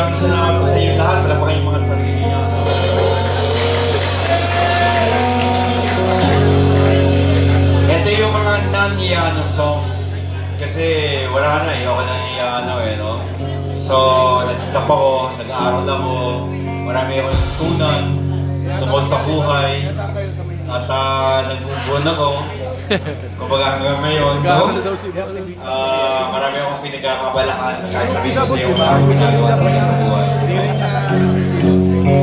maraming salamat po sa inyo lahat. Wala pa kayong mga sarili niyo. Ito yung mga non-Yano songs. Kasi wala na eh. Ako na yung Yano eh, no? So, nagtitap ako, nag-aaral ako. Marami akong natutunan tungkol sa buhay. At nag-ubuan ako. Kumbaga hanggang ngayon, no? Marami akong pinagkakabalakan kahit sabihin ko sa iyo, marami ginagawa talaga sa buhay. No?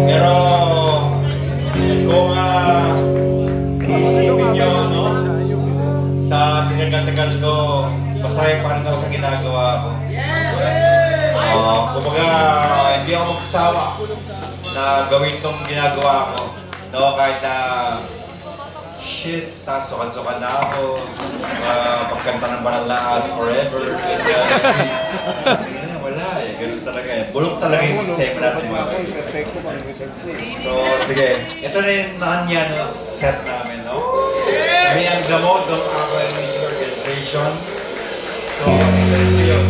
Pero, kung isipin nyo, no? Sa tinagal-tagal ko, masaya pa rin ako sa ginagawa ko. Kumbaga, hindi ako magsawa na gawin tong ginagawa ko. No? Kahit na shit, sukan-sukan na ako. Pagkanta ng Banal na As Forever. Ganyan. Wala eh. Ganun talaga eh. Bulok talaga yung sistema natin mga kaibigan. So, sige. Ito na yung Nanyano set namin, no? Kami ang gamot ng Aqua Music Organization. So, ito rin yun.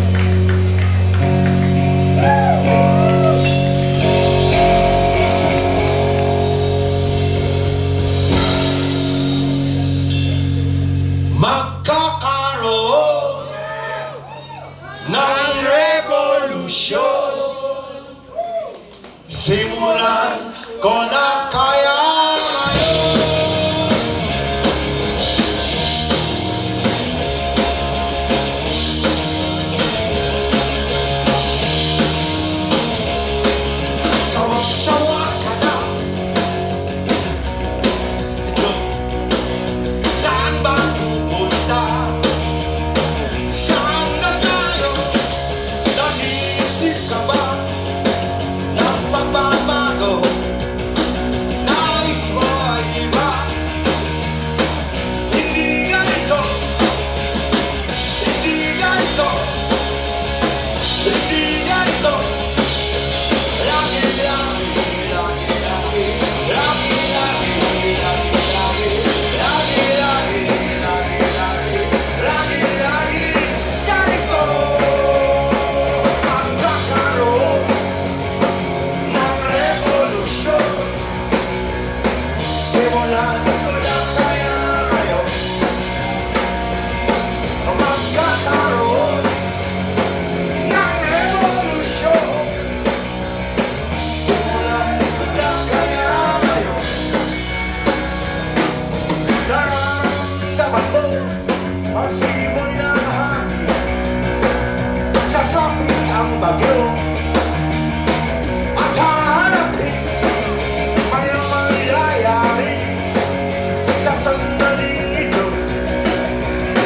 Magkakaroon ng revolusyon. Simulan ko na kaya ngayon. Sawang-sawa ka na. Ito, saan ba pupunta? Saan na tayo? Nag-iisip ka ba ng pagbabago? Nais mo ay iba? Hindi ganito. Hindi ganito. Hindi ganito. Lagi, lagi, lagi, lagi. Lagi, lagi, lagi, lagi. Lagi, lagi, lagi, lagi. Lagi, lagi. Ganito. Magkakaroon ng revolusyon. Simulan ko na kaya ngayon. Magkakaroon ng revolusyon. Simulan ko na kaya ngayon. Nararamdaman mo ang simoy ng hangin. Sasapit ang bagyo at hahanapin ang mangyayari sa sandaling ito.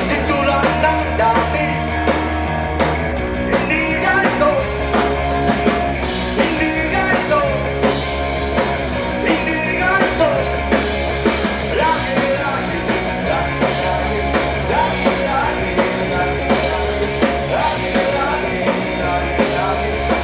Di tulad ng dati. Hindi ganito. Hindi ganito. Hindi ganito. Lagi, lagi, lagi, lagi. Lagi, lagi, lagi, lagi. Lagi, lagi, lagi, lagi.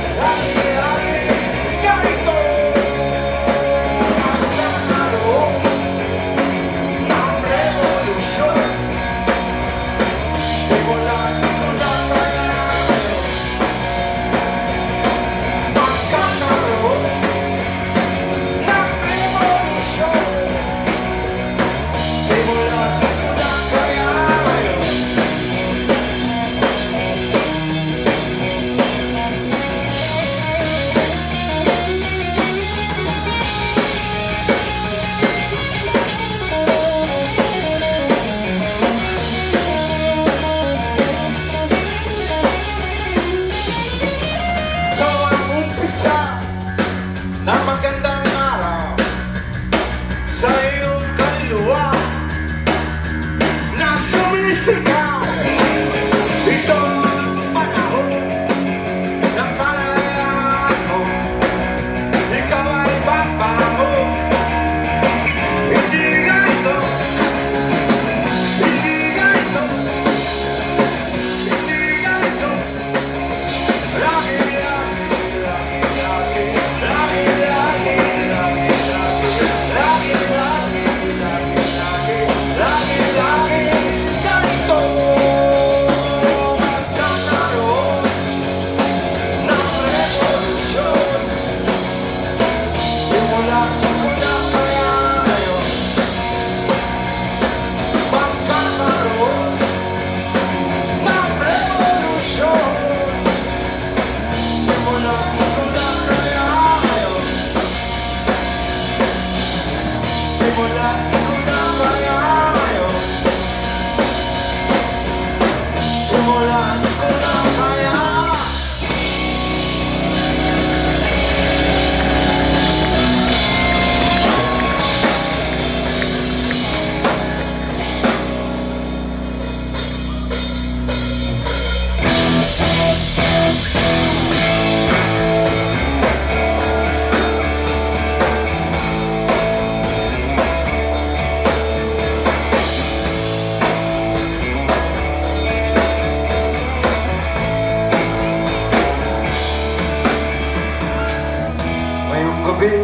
gabi.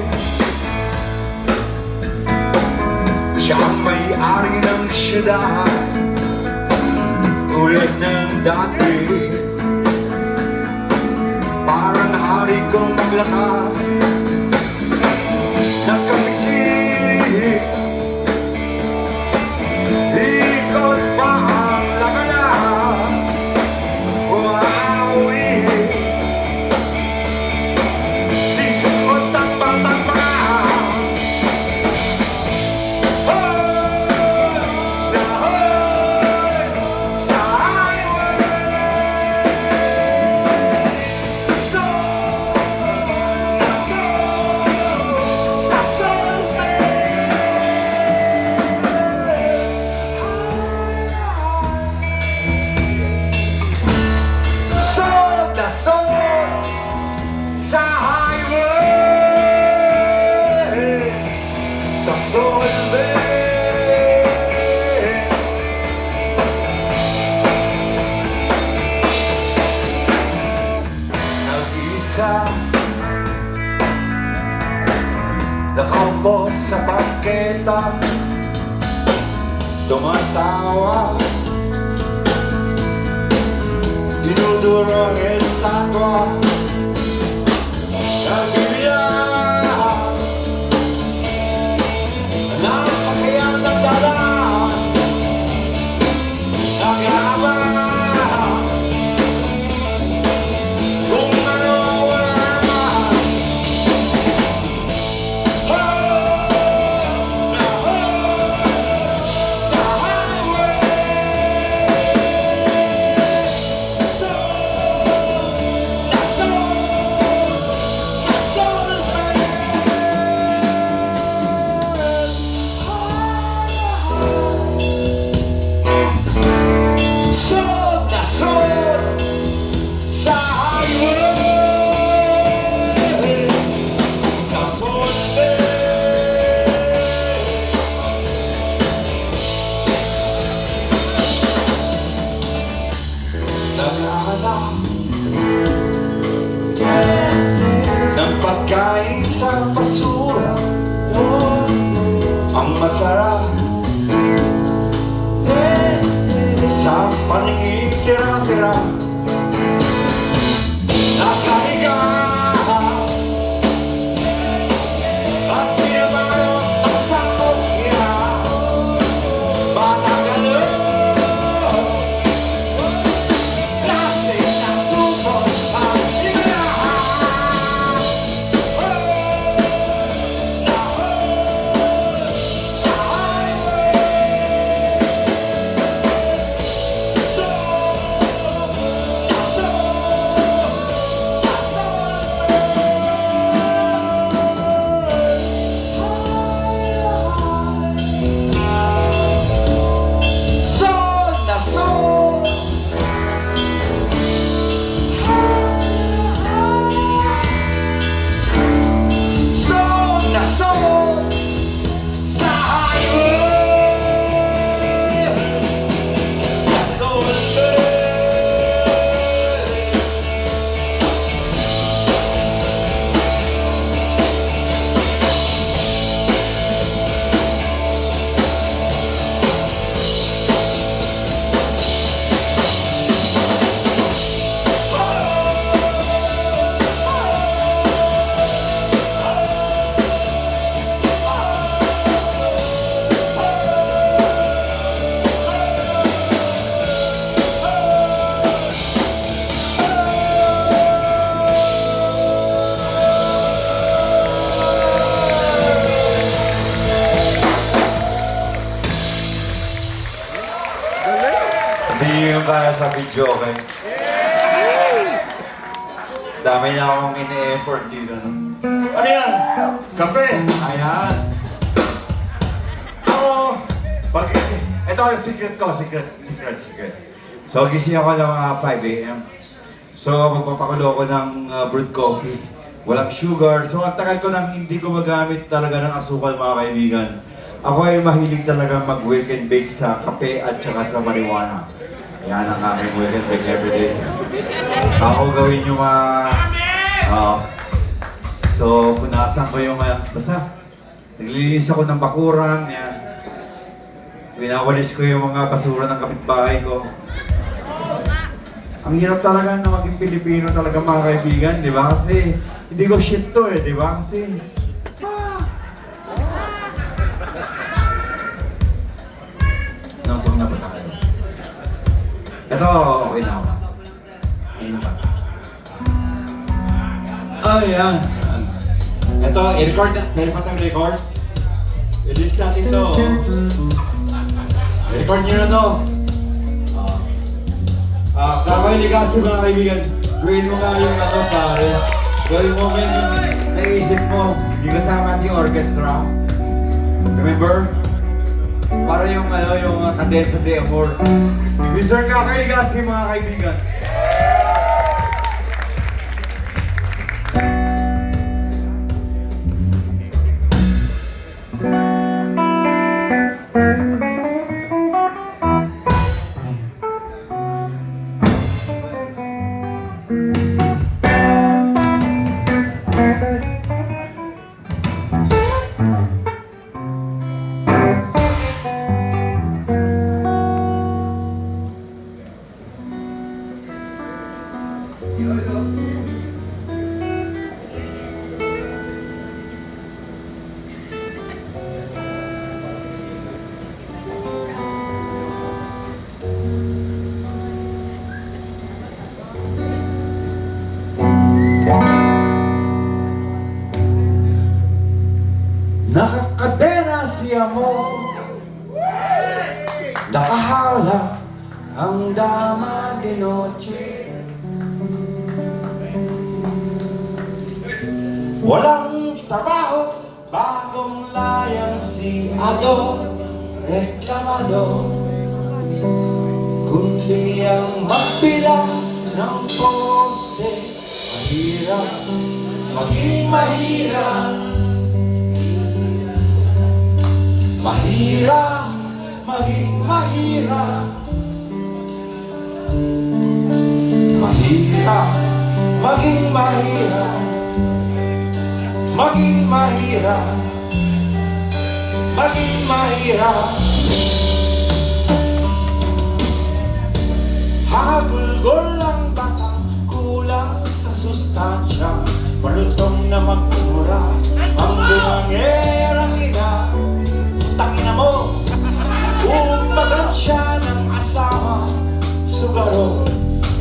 Siya ang may-ari ng syudad, tulad ng dati. Parang hari kong naglakad, nakamiti. Ikot pa ang lakanan, umawi. Sisukot ang batang mga nakaupo sa bangketa, tumatawa, dinuduro ang estatwa, nagbibiyak, nasakyan ng dalan, naghahabang, kung ano wala naman. Ng pagkain sa basura, ang masarap sa paningin tira-tira, nakahiga at pinabalot ang sakot siya, batang galon, plastic na supot ang hindi yung kaya sa video, okay? Dami na akong ini-effort dito, no? Ano yan? Kape! Ayan! Ako! Pag-gising. Ito yung secret ko, secret. So, gising ako ng mga 5 a.m. So, magpapakulo ko ng brewed coffee. Walang sugar. So, ang tagal ko nang hindi ko magamit talaga ng asukal, mga kaibigan. Ako ay mahilig talaga mag-wake and bake sa kape at saka sa marijuana. Yan ang aking wake and bake everyday. Ako gawin yung mga... So, punasan ko yung, basta, naglilinis ako ng bakuran, yan. Winawalis ko yung mga basura ng kapitbahay ko. Ang hirap talaga na maging Pilipino talaga mga kaibigan, di ba? Kasi, hindi ko shit to di ba? Kasi, Nausong na ba tayo? Ito, okay na ako. Ayun pa. Yan. Ito, i-record na. Meron pa tayong record. I-list natin to. I-record nyo na to. Kakaligas yung mga kaibigan. Gawin mo nga yung pare. Gawin mo yung naisip mo. Yung kasama yung orchestra. Remember? Para yung Cadenza de Amor. Mr. Kakaligas yung mga kaibigan. Nakakadena si Amor, nakahala ang dama de noche. Walang trabaho, bagong layang si Ado, reklamado, kundi ang magbilang ng poste. Mahirap, maging mahirap. Mahirap, maging mahirap. Mahirap, maging mahirap. Maging mahirap. Maging mahirap. Hagulgol ang bata, kulang sa sustansya. Malutong na magmura ang bungangerang ina. Tangina mo, umbagan siya ng asawa, sugaro,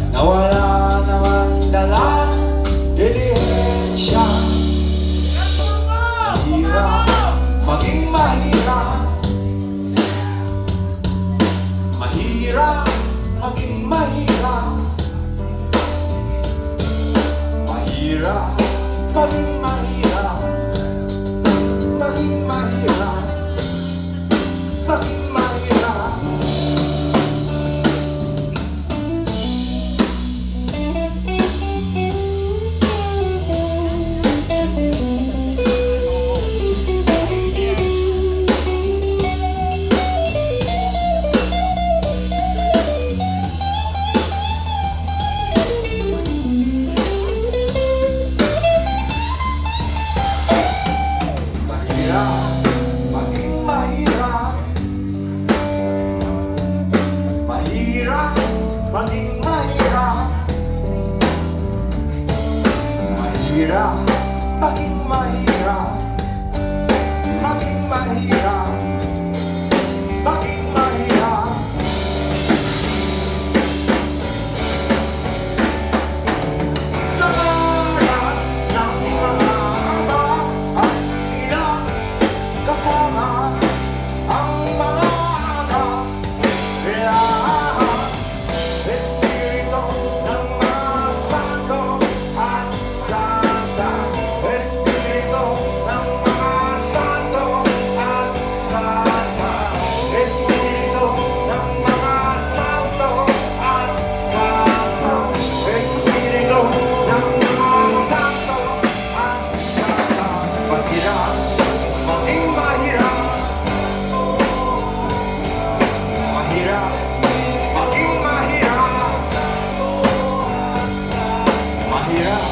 nawala naman dala, dilihensya. Mahirap, maging mahirap. Mahirap, maging mahirap. Mahirap, maging mahirap. Maging mahirap. Maging mahirap. Mahirap, maging mahirap. Maging mahirap. Maging mahirap. Sa ngalan ng mga ama at ina, kasama ang mga anak, lahat Espiritu ng mga santo at santa. Espiritu ng mga santo at santa. Espiritu ng mga santo at santa. Espiritu ng mga santo at santa. Mahirap, maging mahirap. Mahirap, maging mahirap. Mahirap,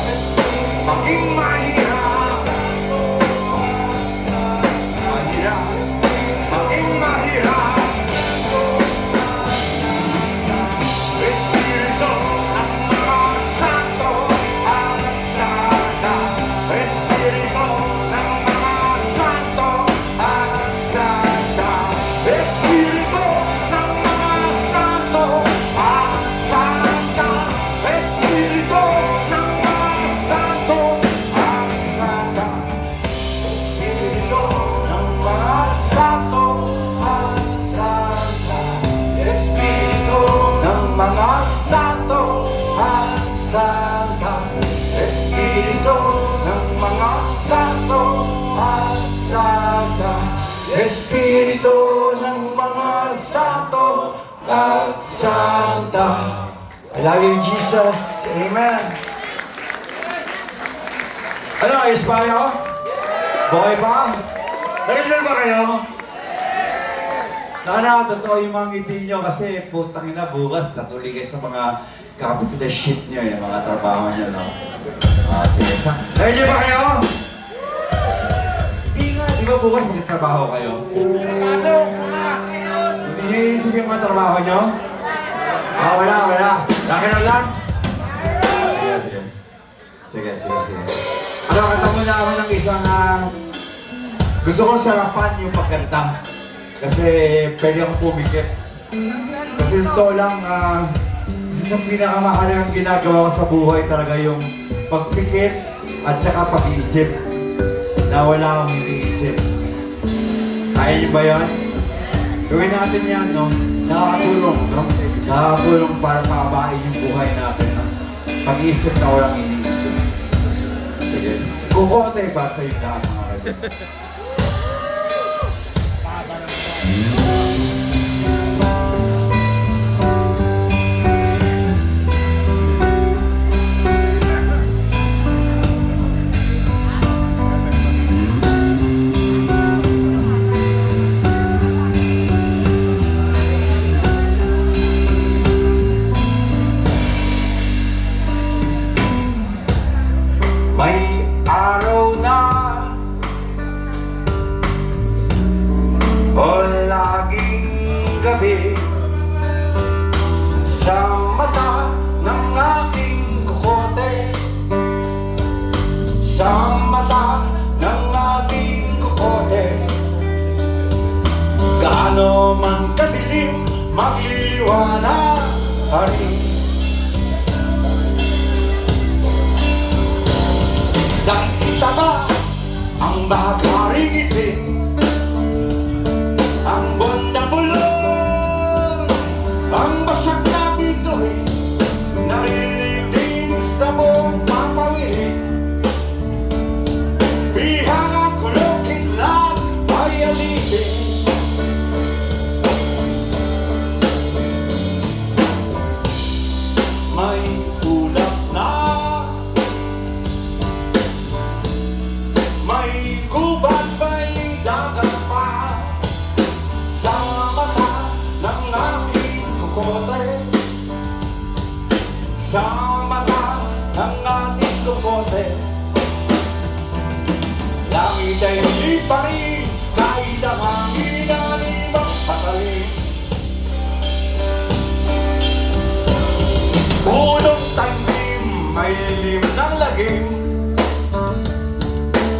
maging mahirap. santa, Espiritu ng mga santo at santa, Espiritu ng mga santo at santa. I love you, Jesus. Amen. Ano, ayos pa kayo? Buhay pa? Nag-enjoy ba kayo? Sana totoo yung mga ngiti nyo kasi putang ina bukas natuloy kayo sa mga copy the shit nyo yung mga trabaho nyo, no? Sige. Nag-enjoy ba kayo? Di ba bukas magtatrabaho kayo? Hindi nyo iisip yung mga trabaho nyo? Wala. Laki na lang? Sige. Ano, kanta muna ako ng isang gusto ko sarapan yung pagkanta. Kasi pwede akong pumikit. Kasi ito lang, isa sa pinakamahalagang ginagawa ko sa buhay talaga yung pagpikit at saka pag-iisip na wala akong iniisip. Kaya niyo ba yan? Gawin natin yan, no? Nakakatulong, no? Nakakatulong para pabain yung buhay natin, no? Pag-iisip na walang iniisip. Sige. Kukunti ba sa yung lahat, mga kaibigan? May araw na o laging gabi sa mata ng aking kukote, sa mata ng aking kukote, gaano man kadilim magliliwanag pa rin. Nakikita ba ang bahagaring itim, ang buwan na bulong, ang basag na bituin, naririnig din sa buong papawirin. Bihang ang kulokit lang ay alipin. May ulap na, may gubat, may dagat pa sa mata ng aking kukote, sa mata ng ating kukote. Langit ay huli pa rin kahit ang hangin ay magpatalim. Punong tanim, may lilim ng lagim,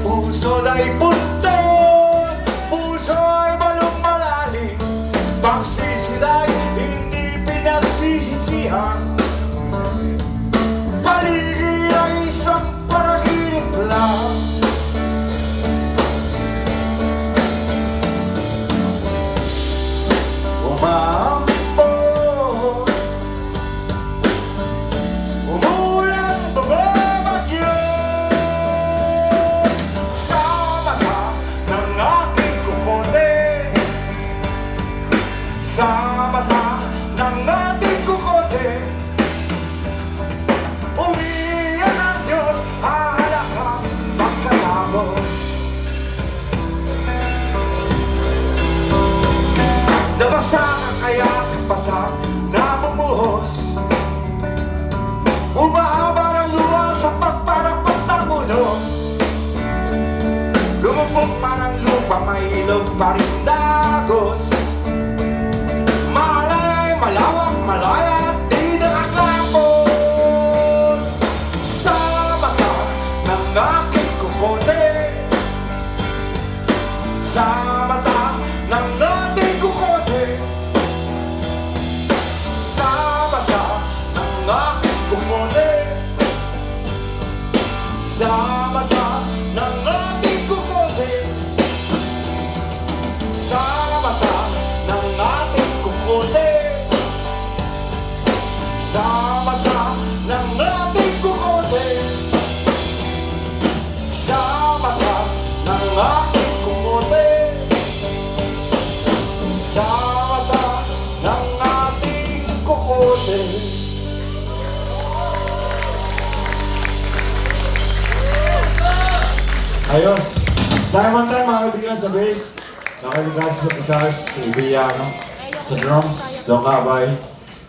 puso na'y buntot, puso ay balong malalim, pagsisila'y hindi pinagsisisihan, paligid ay isang panaginip lang. Umambon, umulan, bababagyo, sa Ayos. Simon tayo mga kaibigan sa bass. Nakaligas sa guitars, si Villano. Sa drums, Don Cabay.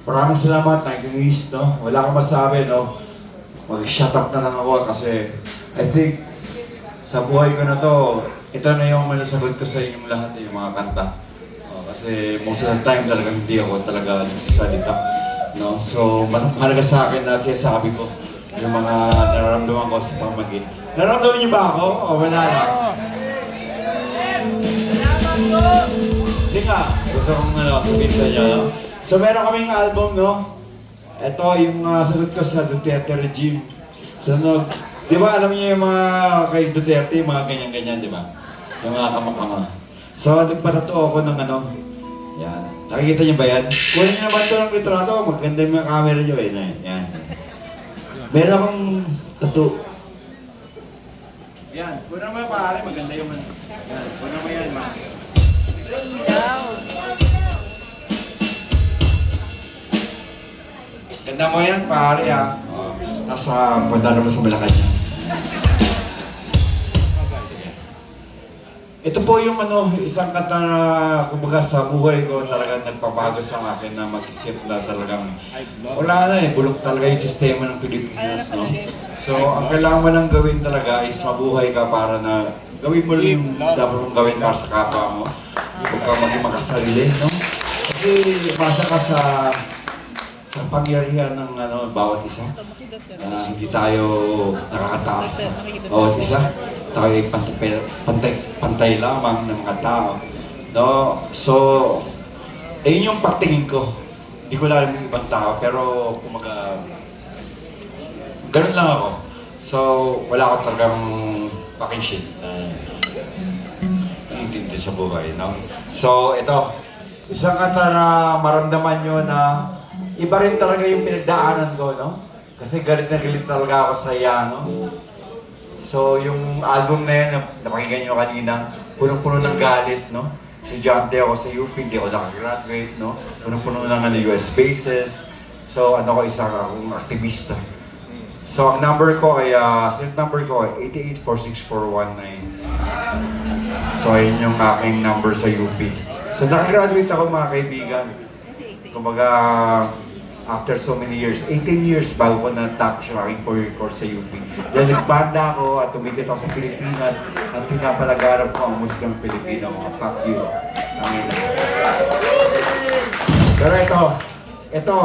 Maraming salamat, nakikinis, no? Wala akong masabi, no? Mag-shut up na lang ako kasi I think sa buhay ko na to, ito na yung manasagot ko sa inyong lahat, yung mga kanta. Kasi most of the time talaga hindi ako talaga nagsasalita. No? So, mahalaga sa akin na sinasabi ko yung mga nararamdaman ko sa pamagin. Nararamdaman niyo ba ako? O wala na? Hindi nga. Gusto kong sabihin sa inyo, no? So, meron kaming album, no? Ito yung sagot ko sa Duterte regime. So, di ba alam niyo yung mga kay Duterte, yung mga ganyan-ganyan, di ba? Yung mga kamakama. So, nagpatato ako ng ano. Yan. Nakikita niyo ba yan? Kunin niyo naman ito ng litrato. Maganda yung mga camera niyo eh. Yan. Meron akong tattoo. Yan. Kunin naman pare. Maganda yung man. Yan. Kunin naman yan, ma. Ganda mo yan, pare ah. Nasa punta naman sa Malacanang. Ito po yung isang kanta na kumbaga sa buhay ko talagang nagpabago sa akin na mag-isip na talagang wala na eh, bulok talaga yung sistema ng Pilipinas, no? So, ang kailangan mo lang gawin talaga is mabuhay ka para na gawin mo lang yung dapat mong gawin para sa kapwa mo. Huwag ka maging makasarili, no? Kasi masa ka sa pangyarihan ng bawat isa. Hindi tayo nakakataas sa bawat isa. Tayo ay pantay lamang ng mga tao. No? So, ayun yung pagtingin ko. Hindi ko alam yung ibang tao, pero kumaga, ganun lang ako. So, wala ako talagang fucking shit na naiintindi sa buhay, no? So, ito, isang kanta na maramdaman nyo na iba rin talaga yung pinagdaanan ko, no? Kasi galit na galit talaga ako sa Yano. So, yung album na yun, napakinggan nyo kanina, punong-puno ng galit, no? Estudyante ako sa UP, hindi ako nakagraduate, no? Punong-puno ng US bases. So, isang akong aktivista. So, ang number ko ay, set number ko ay 8846-419. So, ayun yung aking number sa UP. So, nakagraduate ako mga kaibigan. Kumbaga, after so many years, 18 years bago ko natapos yung aking 4-year course sa UP. Dahil nagbanda ako at tumikit ako sa Pilipinas at pinapalagarap ko ang musgang Pilipino. Mga fuck you. Pero ito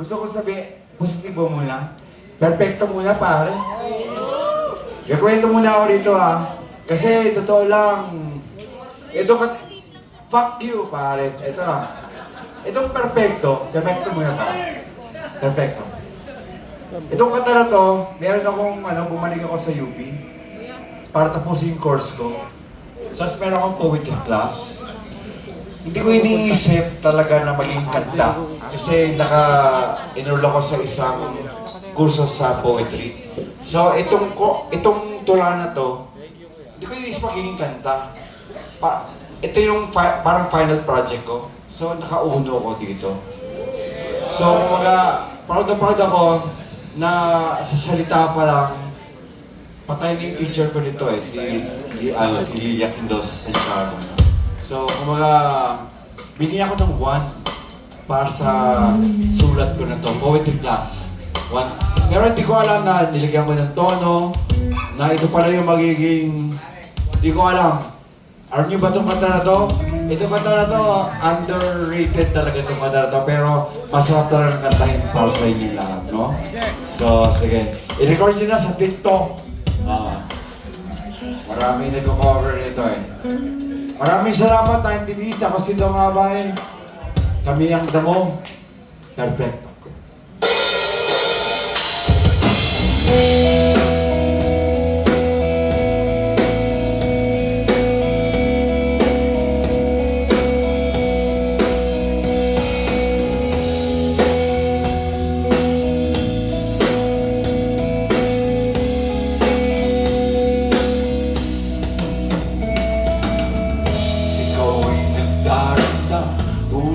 gusto ko sabihin, positibo muna. Perfecto muna pare. Kakwento muna ako rito ha. Kasi totoo lang, fuck you pare. Itong perfecto muna pa. Perfecto. Itong kanta na to, meron akong bumalik ako sa UP para tapusin yung course ko. So, meron akong poetry class. Hindi ko iniisip talaga na maging kanta kasi naka-enroll ako sa isang kurso sa poetry. So, itong tula na to, hindi ko iniisip magiging kanta. Ito yung parang final project ko. So, nakauno ko dito. So, proud ako na sa salita pa lang, patay na yung teacher ko nito eh, si Lilia Quindosa Santiago. So, binigyan ako ng 1 para sa sulat ko na to, poetry class. 1. Pero hindi ko alam na nilagyan ko ng tono, na ito pala yung magiging, hindi ko alam. Alam niyo ba itong kanta na to? Itong kanta na to, underrated talaga itong kanta na to, pero masarap talagang kantahin para sa inyo lahat, no? So, sige. I-record nyo na sa TikTok. Maraming nagko-cover nito eh. Maraming salamat, naintinis. Ako si Don Cabay. Kami ang damo. Perfecto.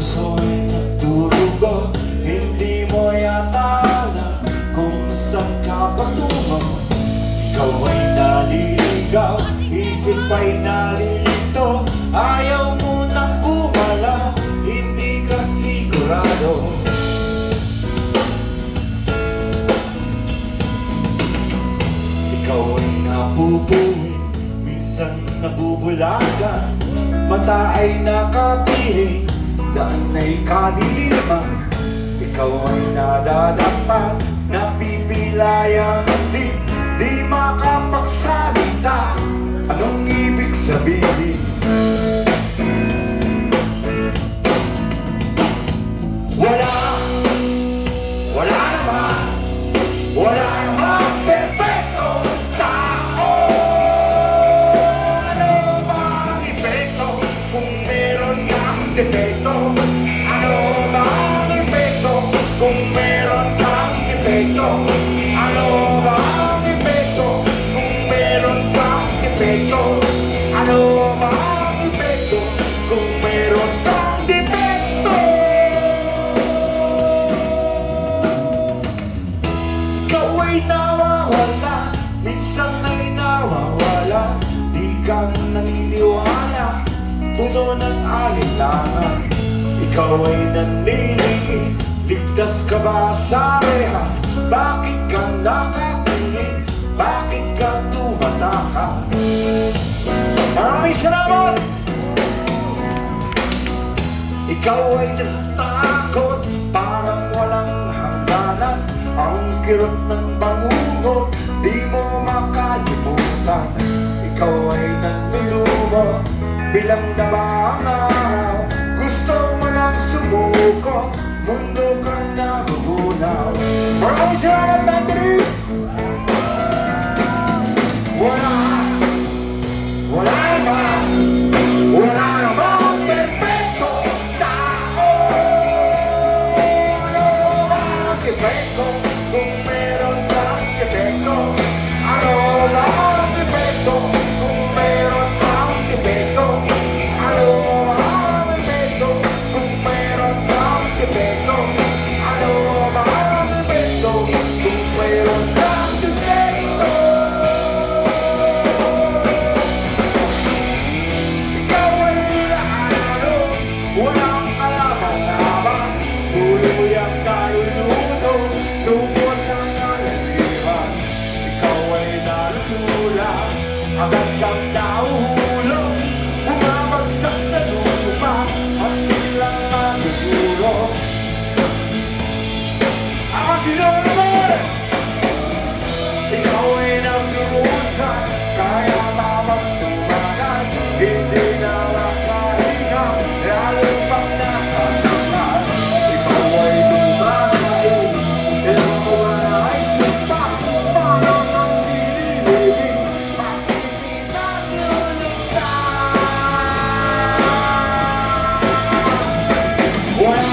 Puso'y naturugo, hindi napupuwi, minsan nabubulagan, mata ay nakapiling, daan ay kadiliman. Ikaw ay nadadapat, napipilayang di makapagsalita. Anong ibig sabihin? Wala namang perfectong tao. Ano bang epekto kung meron kang defekto? Ano bang epekto kung meron kang defekto? Ano bang epekto kung meron kang defekto? Ano bang epekto kung meron kang defekto? Ikaw ay nawawala, minsan ay nawawala, di ka naniniwala, puno ng alinlangan. Ikaw ay nanlilingi, ligtas ka ba sa rehas? Bakit ka nakapiling? Bakit ka tumatakas? Maraming salamat! Ikaw ay natatakot, parang walang hangganan. Ang kirot ng bangungot, di mo makalimutan. Ikaw ay nanlulumo, bilang na ba ang araw? Gusto mo nang sumuko, mundo kang nagugunaw. Maraming salamat, Andres! Wala namang perfectong tao. Ano bang epekto kung meron kang epekto? Ano bang epekto kung meron kang epekto? Ano bang epekto kung meron kang epekto? Ano bang epekto kung meron kang epekto? Ikaw ay laano, walang kalaban-laban. Tuloy mo yung kaluluto, tungo sa kalasihan. Ikaw ay nalulula, agad kang nahuhulog, bumabagsak sa lupa, at biglang magugulong. Ako si Norman! Ikaw ay nagdurusa, kaya mamang tumagal, hindi na makahinga, lalo pang nasasaktan. Ikaw ay lumakain, ilang wala ay sumpa, parang ang nililibing, makikita nilulusan. Wala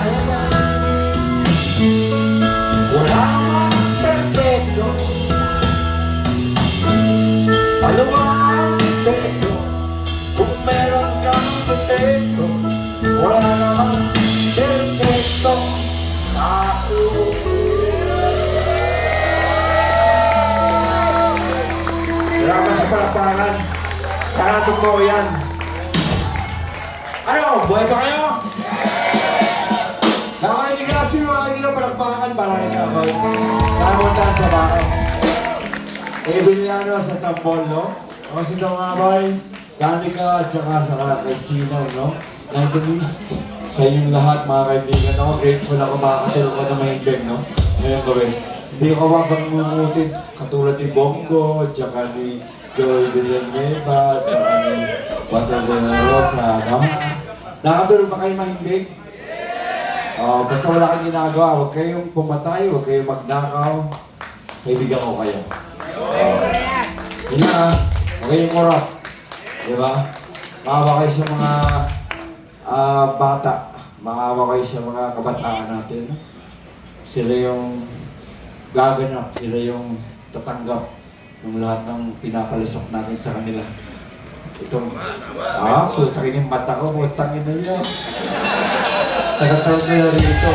naman. Wala namang perfecto. Ano ba ang epekto kung meron kang defekto? Wala namang perfecto tao. Salamat sa palakpakan. Sana totoo yan. Ano? Buhay pa kayo? Nakakainig na kasi mga hindi na palakpakan para kayo ako. Sana punta sa bahay. Eviliano sa Tampol, no? Ako si Dong Aboy, Danica at saka sa kay Sino, no? Nandunist sa inyong lahat, mga kaibigan. Ako grateful ako makakatulong ko na mahimbing, no? Ngayon gawin. Hindi ko mabang mumutin katulad ni Bongo, at saka ni Joey Villanueva, at saka ni Walter de la Rosa, no? Nakatulong ba kayo mahimbing? Basta wala kang ginagawa, huwag kayong pumatay, huwag kayong magnakaw. Kaibigan ko kayo. Yun na, huwag kayong korap. Diba? Maawa kayo sa mga bata. Maawa kayo sa mga kabataan natin. sila yung gaganap, sila yung tatanggap ng lahat ng pinapalasok natin sa kanila. Itong, putangin yung mata ko, putangin na yun. Tagatawag ko na rin ito.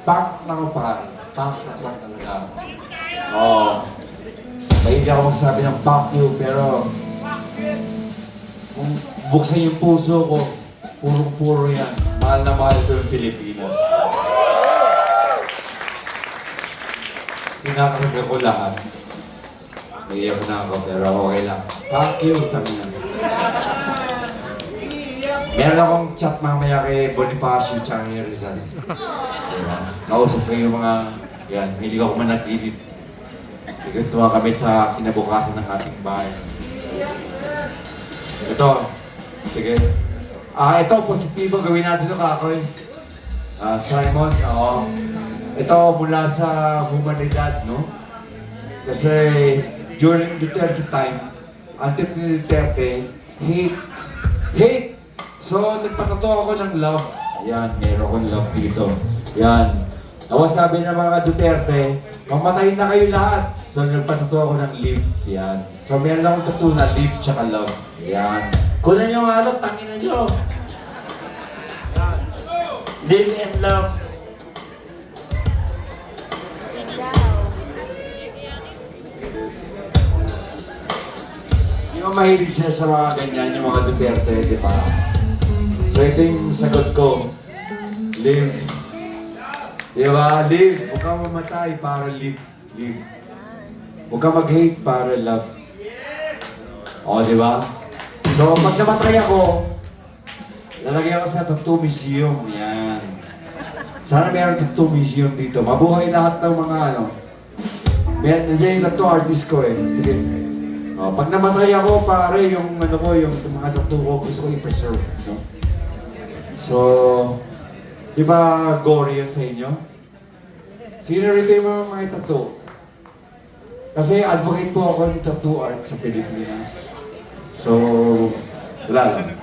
Pak na ko pa. Pak na lang talaga. Oo. Mahilig ako magsabi ng fuck you, pero kung buksan yung puso ko, puro-puro yan. Mahal na mahal ko yung Pilipinas. Pinakarga ko lahat. Iiyak na ako, pero okay lang. Fuck you, tangina. Meron akong chat mamaya kay Bonifacio tsaka kay Rizal. Diba? Nausap ko yung mga, yan, hindi ako manatili. Sige, tuwa kami sa kinabukasan ng ating bahay. Ito, sige. Ito, positibo, gawin natin ito, Kakoy. Simon, oo. Ito mula sa humanidad, no? Kasi during Duterte time, until ni Duterte, hate. So, nagpatato ako ng love. Yan, meron akong love dito. Yan. Tapos sabi ng mga Duterte, mamatay na kayo lahat. So, nagpatato ako ng live. Yan. So, meron akong tattoo na live tsaka love. Yan. Kunan nyo nga ito, tangin na nyo. Yan. Live and love. Di ba mahilig sila sa mga ganyan, yung mga Duterte, di ba? So ito yung sagot ko. Live. Di ba? Live. Huwag kang mamatay para live. Live. Huwag kang mag-hate para love. O, di ba? So pag namatay ako, lalagyan ko sa tattoo museum. Yan. Sana meron tattoo museum dito. Mabuhay lahat ng mga ano. Nandiyan yung tattoo artist ko eh. Sige. O, pag namatay ako, pare, yung ano ko, yung mga tattoo ko, gusto ko i-preserve. No? So, di ba gory yan sa inyo? Sino rito yung mga tattoo? Kasi advocate po ako ng tattoo art sa Pilipinas. So, wala lang.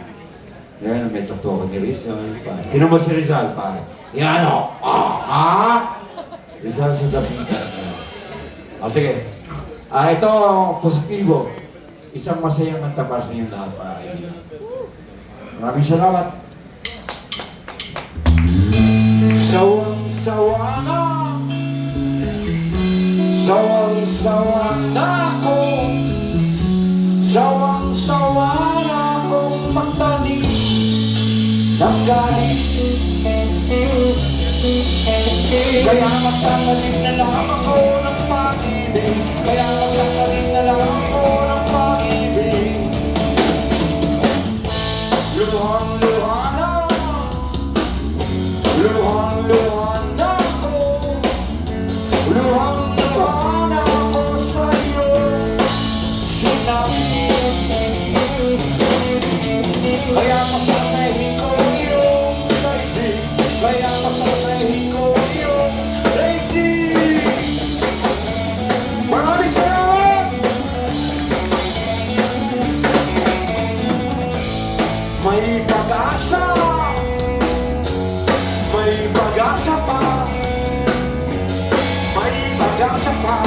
Yan, may tattoo ako ni Rizal. Tinan mo si Rizal, pare. Yan o! Rizal sa Dapitan. Sige. Ito, positibo. Isang masayang mantabas niyo lahat, pare. Maraming salamat. Sawang-sawa na, sawang-sawa na ako, sawang-sawa na akong magtani ng galit. Kaya magtatanim na lang ako ng pag-ibig, kaya magtatanim na lang ako ng pag-ibig. Luhang-luha na, luhang-luha na ako, luhang-luha na ako sa'yo. Sinabi, kaya pasasahin ko yung daigdig, kaya pasasahin ko yung daigdig. Maraming salamat! May pag-asa, may pag-asa pa, may pag-asa pa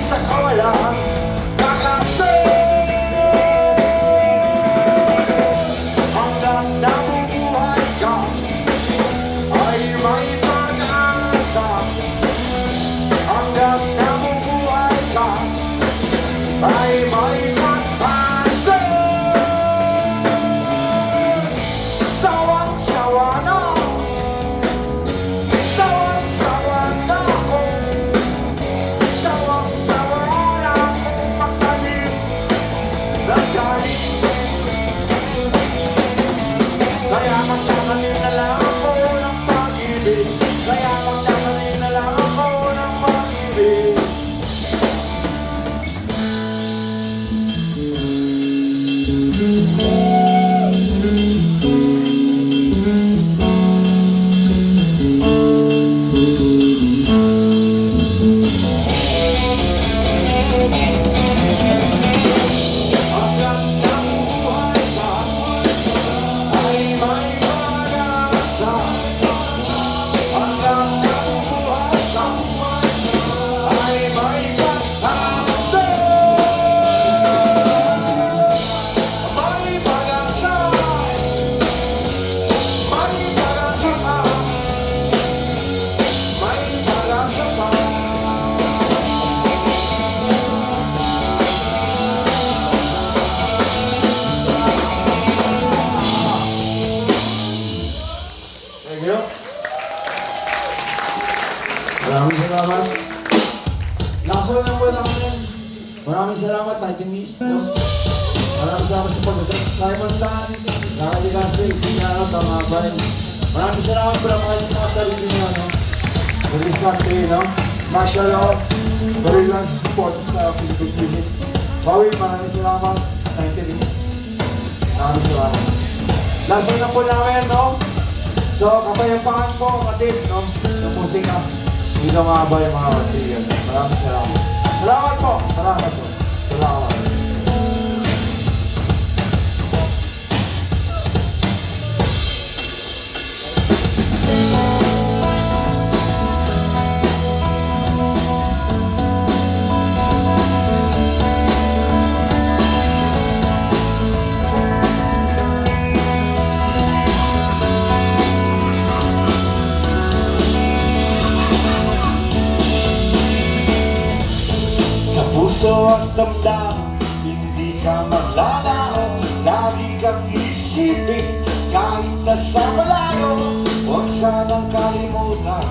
sa kawalang pag-asa. Hanggang nabubuhay ka ay may pag-asa. Hanggang nabubuhay ka ay may pag-asa. Sawang Maraming salamat. Lakasan na po namin. Maraming salamat, Titan East, no? Maraming salamat sa pagdating. Simon Tan, Nakaligasli, Pinyano, Tama Brian. Maraming salamat po lang mga mga sarili niyo, no? Mag-isante, no? Martial law, tuloy lang sa support sa Philippine Music. Bawi, maraming salamat, Titan East. Maraming salamat. Lakasan na po namin, no? So, kapayapaan po, kapatid, no? Ng musika. Hindi na mahabay mga kapatid. Maraming salamat. Salamat po! Salamat po! Salamat. Puso at damdamin, hindi ka maglalao. Lagi kang isipin, kahit nasa malayo. Huwag sanang kalimutan,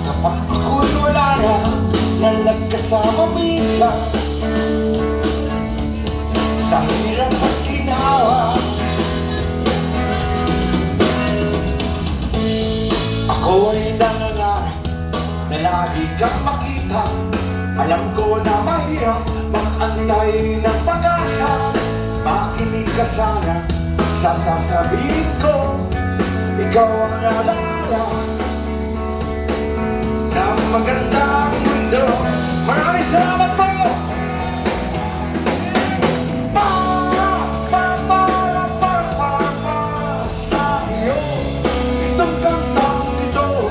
kapag ako'y wala na nagkasama minsan. Sa hirap at ginawa, ako ay nangangarap na lagi kang makita. Alam ko na mahirap mag-antay ng pag-asa. Makinig ka sana sa sasabihin ko. Ikaw ang alala ng magandang mundo. Maraming salamat po! Sa iyo itong kantang ito.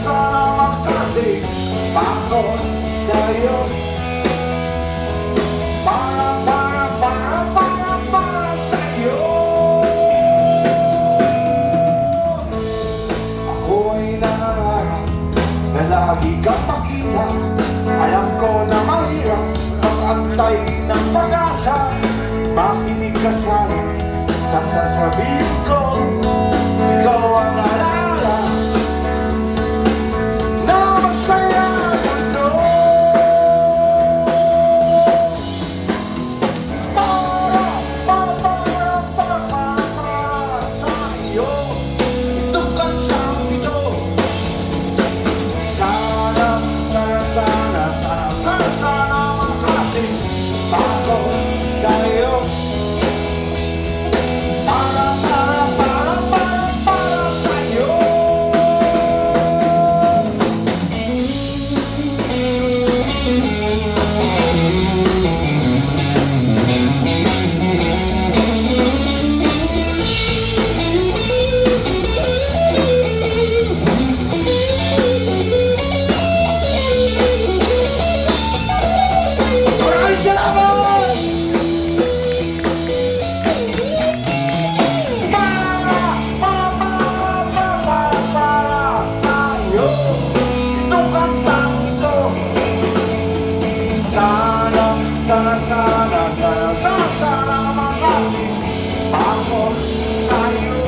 Sana makating ako sa'yo. Para sa'yo. Ako ay nangangarap na lagi kang makita. Alam ko na mahirap mag-antay ng pag-asa. Makinig ka sana sa sasabihin ko. Ikaw ang alala na masaya mundo. Para sa iyo itong kantang ito. Sana makating ako sa iyo. Para sa iyo. Maraming salamat! Para sa iyo itong kantang ito. Sana makating ako sa iyo.